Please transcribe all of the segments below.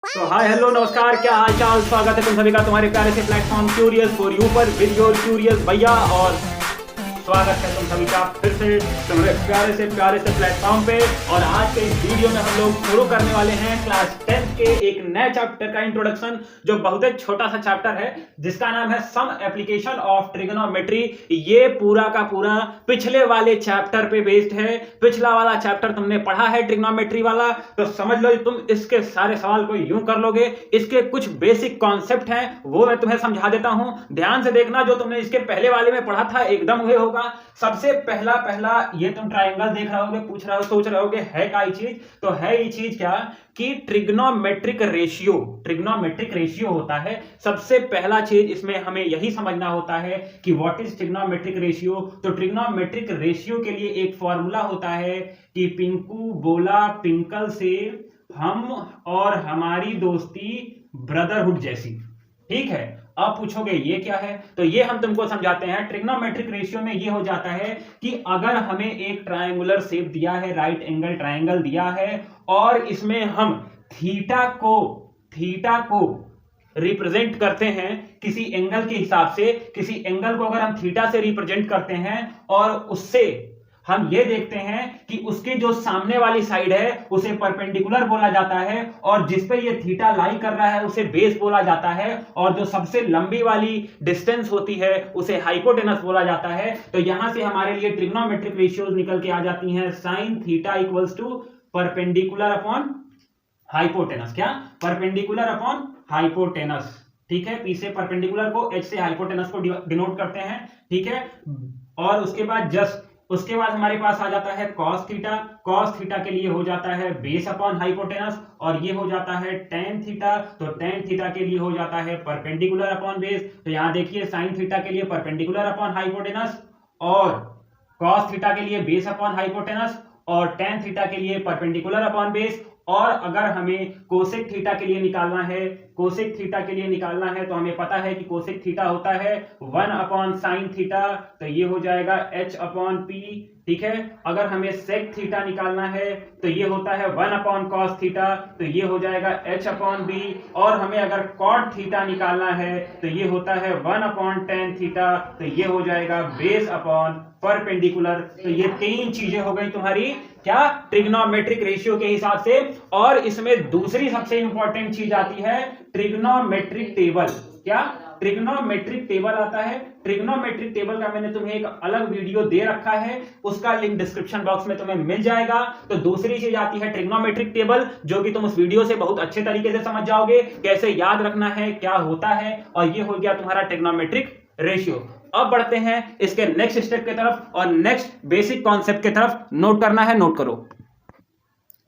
तो hi hello नमस्कार, क्या हाल चाल। स्वागत है तुम सभी का तुम्हारे प्यारे से प्लेटफॉर्म क्यूरियस फॉर यू पर विद योर क्यूरियस भैया। और स्वागत है तुम सभी का फिर से तुम्हारे प्यारे से प्लेटफॉर्म पे। और आज के इस वीडियो में हम लोग शुरू करने वाले हैं क्लास 10 के एक नए चैप्टर का इंट्रोडक्शन, जो बहुत ही छोटा सा चैप्टर है जिसका नाम है सम एप्लीकेशन ऑफ ट्रिग्नोमेट्री। ये पूरा का पूरा पिछले वाले चैप्टर पे बेस्ड है। पिछला वाला चैप्टर तुमने पढ़ा है ट्रिग्नोमेट्री वाला, तो समझ लो तुम इसके सारे सवाल को यूं कर लोगे। इसके कुछ बेसिक कॉन्सेप्ट हैं वो मैं तुम्हें समझा देता हूं, ध्यान से देखना। जो तुमने इसके पहले वाले में पढ़ा था एकदम वही होगा। सबसे पहला ये तुम ट्रायंगल देख रहे होगे, पूछ रहे हो, सोच रहे होगे है क्या ये चीज। तो है ये चीज क्या कि ट्रिग्नोमेट्रिक रेशियो होता है। सबसे पहला चीज इसमें हमें यही समझना होता है कि व्हाट इज ट्रिग्नोमेट्रिक रेशियो। तो ट्रिग्नोमेट्रिक रेशियो के लिए एक फॉर्मूला होता है कि पिंकू बोला पिंकल से हम और हमारी दोस्ती ब्रदरहुड जैसी। ठीक है, अब पूछोगे ये क्या है, तो ये हम तुमको समझाते हैं। ट्रिग्नोमेट्रिक रेशियो में ये हो जाता है कि अगर हमें एक ट्रायंगुलर शेप दिया है, राइट एंगल ट्रायंगल दिया है, और इसमें हम थीटा को रिप्रेजेंट करते हैं किसी एंगल के हिसाब से। किसी एंगल को अगर हम थीटा से रिप्रेजेंट करते हैं और उससे हम ये देखते हैं कि उसकी जो सामने वाली साइड है उसे परपेंडिकुलर बोला जाता है, और जिस पे ये थीटा लाई कर रहा है उसे बेस बोला जाता है, और जो सबसे लंबी वाली डिस्टेंस होती है उसे हाइपोटेनस बोला जाता है। तो यहां से हमारे लिए ट्रिग्नोमेट्रिक रेशियोज निकल के आ जाती हैं। Sine theta equals to perpendicular upon hypotenuse. क्या? Perpendicular upon hypotenuse. ठीक है, पी से परपेंडिकुलर को, एच से हाइपोटेनस को डिनोट करते हैं। ठीक है, और उसके बाद हमारे पास आ जाता है cos थीटा के लिए हो जाता है बेस अपॉन हाइपोटेनस, और ये हो जाता है tan थीटा। तो tan थीटा के लिए हो जाता है परपेंडिकुलर अपॉन बेस। तो यहां देखिए sin थीटा के लिए परपेंडिकुलर अपॉन हाइपोटेनस, और cos थीटा के लिए बेस अपॉन हाइपोटेनस, और tan थीटा के लिए परपेंडिकुलर अपॉन बेस। और अगर हमें कोसेक थीटा के लिए निकालना है तो हमें पता है कि कोसेक थीटा होता है 1 अपॉन साइन थीटा, तो ये हो जाएगा h अपॉन पी। ठीक है, अगर हमें सेक थीटा निकालना है तो ये होता है 1 अपॉन कॉस थीटा, तो ये हो जाएगा h अपॉन बी। और हमें अगर कॉट थीटा निकालना है तो ये होता है 1 अपॉन टेन थीटा, तो ये हो जाएगा बेस अपॉन परपेंडिकुलर। तो ये तीन चीजें हो गई तुम्हारी क्या, ट्रिग्नोमेट्रिक रेशियो के हिसाब से। और इसमें दूसरी सबसे इंपॉर्टेंट चीज आती है ट्रिग्नोमेट्रिक टेबल। क्या? ट्रिग्नोमेट्रिक टेबल आता है। ट्रिग्नोमेट्रिक टेबल का मैंने तुम्हें एक अलग वीडियो दे रखा है, उसका लिंक डिस्क्रिप्शन बॉक्स में तुम्हें मिल जाएगा। तो दूसरी चीज आती है ट्रिग्नोमेट्रिक टेबल, जो कि तुम उस वीडियो से बहुत अच्छे तरीके से समझ जाओगे, कैसे याद रखना है, क्या होता है। और ये हो गया तुम्हारा ट्रिग्नोमेट्रिक रेशियो। अब बढ़ते हैं इसके नेक्स्ट स्टेप की तरफ, और नेक्स्ट बेसिक कॉन्सेप्ट की तरफ। नोट करना है, नोट करो।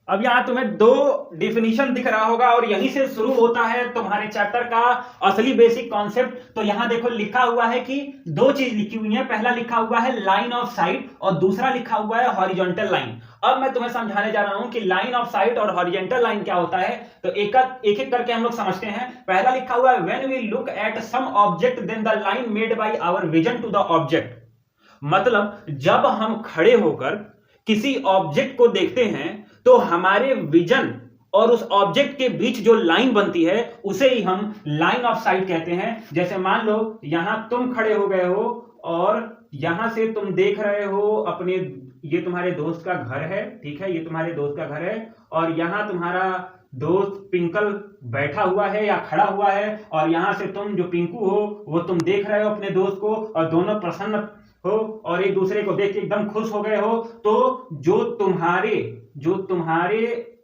अब यहां तुम्हें दो डिफिनीशन दिख रहा होगा, और यहीं से शुरू होता है तुम्हारे चैप्टर का असली बेसिक कॉन्सेप्ट। तो यहां देखो लिखा हुआ है कि दो चीज लिखी हुई है। पहला लिखा हुआ है लाइन ऑफ साइट, और दूसरा लिखा हुआ है हॉरिजॉन्टल लाइन। अब मैं तुम्हें समझाने जा रहा हूं कि लाइन ऑफ साइट और हॉरिजॉन्टल लाइन क्या होता है। तो एक एक करके हम लोग समझते हैं। पहला लिखा हुआ है when we look at some object then the line made by our vision to the object. मतलब जब हम खड़े होकर किसी ऑब्जेक्ट को देखते हैं तो हमारे विजन और उस ऑब्जेक्ट के बीच जो लाइन बनती है उसे ही हम लाइन ऑफ साइट कहते हैं। जैसे मान लो यहां तुम खड़े हो गए हो, और यहां से तुम देख रहे हो अपने, ये तुम्हारे दोस्त का घर है। ठीक है, ये तुम्हारे दोस्त का घर है, और यहां तुम्हारा दोस्त पिंकल बैठा हुआ है या खड़ा हुआ है, और यहां से तुम जो पिंकू हो वो तुम देख रहे हो अपने दोस्त को, और दोनों प्रसन्न हो और एक दूसरे को देख के एकदम खुश हो गए हो। तो जो तुम्हारे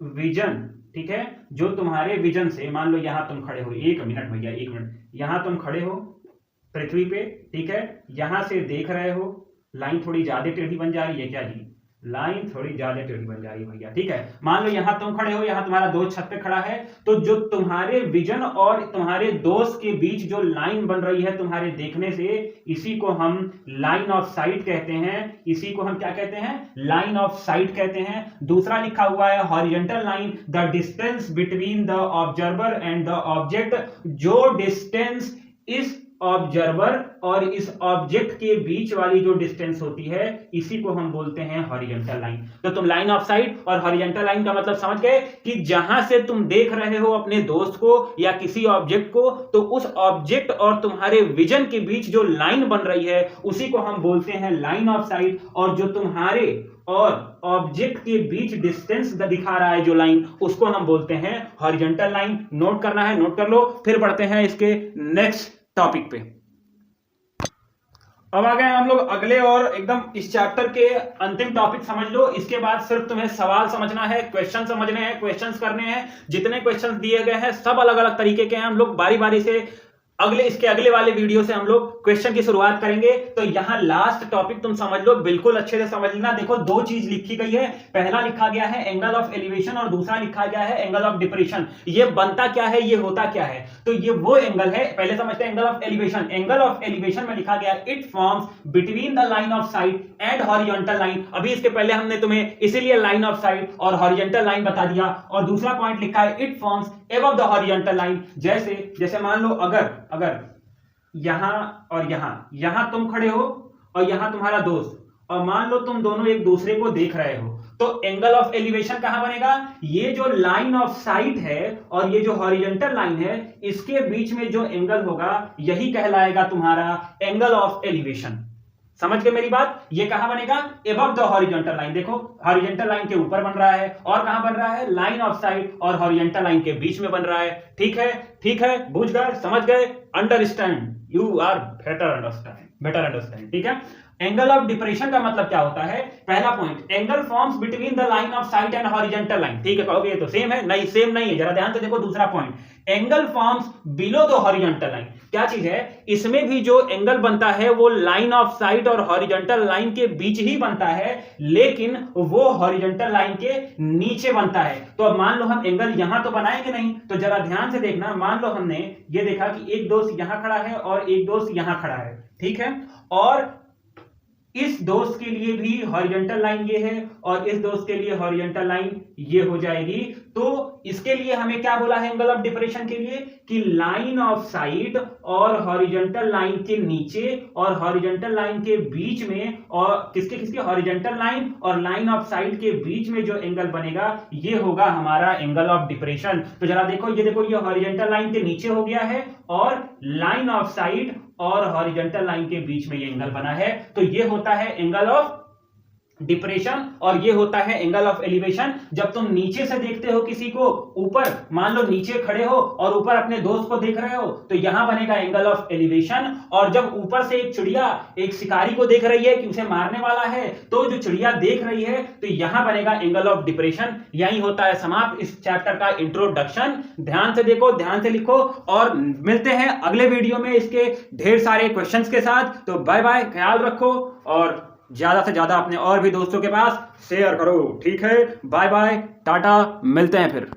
विजन, ठीक है, जो तुम्हारे विजन से, मान लो यहां तुम खड़े हो, एक मिनट भैया, एक मिनट, यहां तुम खड़े हो पृथ्वी पे। ठीक है, यहां से देख रहे हो, लाइन थोड़ी ज्यादा टेढ़ी बन जा रही है क्या जी, लाइन थोड़ी ज्यादा टेढ़ी बन जा रही है भैया। ठीक है, मान लो यहां तुम खड़े हो, यहां तुम्हारा दोस्त छत पे खड़ा है, तो जो तुम्हारे विजन और तुम्हारे दोस्त के बीच जो लाइन बन रही है तुम्हारे देखने से, इसी को हम लाइन ऑफ साइट कहते हैं। इसी को हम क्या कहते हैं, लाइन ऑफ साइट कहते हैं। दूसरा लिखा हुआ है horizontal line, the distance between the observer and the object. जो डिस्टेंस इस ऑब्जर्वर और इस ऑब्जेक्ट के बीच वाली जो डिस्टेंस होती है इसी को हम बोलते हैं हॉरिजॉन्टल लाइन। तो तुम लाइन ऑफ साइट और हॉरिजॉन्टल लाइन का मतलब समझ गए कि जहां से तुम देख रहे हो अपने दोस्त को या किसी ऑब्जेक्ट को, तो उस ऑब्जेक्ट और तुम्हारे विजन के बीच जो लाइन बन रही है उसी को हम बोलते हैं लाइन ऑफ साइट। और जो तुम्हारे और ऑब्जेक्ट के बीच डिस्टेंस दिखा रहा है जो लाइन, उसको हम बोलते हैं हॉरिजॉन्टल लाइन। नोट करना है, नोट कर लो। फिर बढ़ते हैं इसके नेक्स्ट टॉपिक पे। अब आ गए हम लोग अगले और एकदम इस चैप्टर के अंतिम टॉपिक समझ लो। इसके बाद सिर्फ तुम्हें सवाल समझना है, क्वेश्चन समझने हैं, क्वेश्चंस करने हैं। जितने क्वेश्चंस दिए गए हैं सब अलग अलग तरीके के हैं। हम लोग बारी बारी से इसके अगले वाले वीडियो से हम लोग क्वेश्चन की शुरुआत करेंगे। तो यहां लास्ट टॉपिक तुम समझ लो, बिल्कुल अच्छे से समझ लेना। देखो दो चीज लिखी गई है, पहला लिखा गया है एंगल ऑफ एलिवेशन और दूसरा लिखा गया है एंगल ऑफ डिप्रेशन। ये बनता क्या है, ये होता क्या है? तो ये वो एंगल है, पहले समझते हैं angle of elevation. Angle of elevation में लिखा गया it forms between the line of site and horizontal line. अभी इसके पहले हमने तुम्हें इसीलिए लाइन ऑफ साइट और हॉरिजॉन्टल लाइन बता दिया। और दूसरा पॉइंट लिखा है it forms above the horizontal line. जैसे मान लो अगर यहां और यहां तुम खड़े हो और यहां तुम्हारा दोस्त, और मान लो तुम दोनों एक दूसरे को देख रहे हो, तो एंगल ऑफ एलिवेशन कहां बनेगा? ये जो लाइन ऑफ साइट है और ये जो हॉरिजॉन्टल लाइन है, इसके बीच में जो एंगल होगा यही कहलाएगा तुम्हारा एंगल ऑफ एलिवेशन। समझ गए मेरी बात? ये कहां बनेगा? Above the horizontal line. देखो हॉरिजॉन्टल लाइन के ऊपर बन रहा है, और कहां बन रहा है? लाइन ऑफ साइट और हॉरिजॉन्टल लाइन के बीच में बन रहा है। ठीक है, ठीक है, बुझ गए, समझ गए, understand, you are better understand. ठीक है। एंगल ऑफ डिप्रेशन का मतलब क्या होता है? पहला point, angle forms between the line of site and horizontal line. ठीक है, कहोगे ये तो सेम है, नहीं सेम नहीं है, जरा ध्यान से देखो। दूसरा point, angle forms below the horizontal line. क्या चीज है? इसमें भी जो एंगल बनता है वो लाइन ऑफ साइट और हॉरिजॉन्टल लाइन के बीच ही बनता है, लेकिन वो हॉरिजॉन्टल लाइन के नीचे बनता है। तो अब मान लो हम एंगल यहां तो बनाएंगे नहीं, तो जरा ध्यान से देखना। मान लो हमने ये देखा कि एक दोस्त यहां खड़ा है और एक दोस्त यहां खड़ा है, ठीक है, और इस दोस्त के लिए भी हॉरिजॉन्टल लाइन ये है और इस दोस्त के लिए हॉरिजॉन्टल लाइन ये हो जाएगी। तो इसके लिए हमें क्या बोला है एंगल ऑफ डिप्रेशन के लिए? कि लाइन ऑफ साइट और हॉरिजॉन्टल लाइन के नीचे और हॉरिजॉन्टल लाइन के बीच में, और किसके हॉरिजॉन्टल लाइन और लाइन ऑफ साइट के बीच में जो एंगल बनेगा ये होगा हमारा एंगल ऑफ डिप्रेशन। तो जरा देखो, ये हॉरिजॉन्टल लाइन के नीचे हो गया है और लाइन ऑफ साइट और हॉरिजॉन्टल लाइन के बीच में ये एंगल बना है। तो ये होता है एंगल ऑफ डिप्रेशन और ये होता है एंगल ऑफ एलिवेशन। जब तुम नीचे से देखते हो किसी को, ऊपर मान लो नीचे खड़े हो और ऊपर अपने दोस्त को देख रहे हो, तो यहां बनेगा एंगल ऑफ एलिवेशन। और जब ऊपर से एक चिड़िया एक शिकारी को देख रही है कि उसे मारने वाला है, तो जो चिड़िया देख रही है तो यहां बनेगा एंगल ऑफ डिप्रेशन। यही होता है समाप्त इस चैप्टर का इंट्रोडक्शन। ध्यान से देखो, ध्यान से लिखो, और मिलते हैं अगले वीडियो में इसके ढेर सारे क्वेश्चंस के साथ। तो बाय बाय, ख्याल रखो और ज्यादा से ज्यादा अपने और भी दोस्तों के पास शेयर करो। ठीक है, बाय बाय, टाटा, मिलते हैं फिर।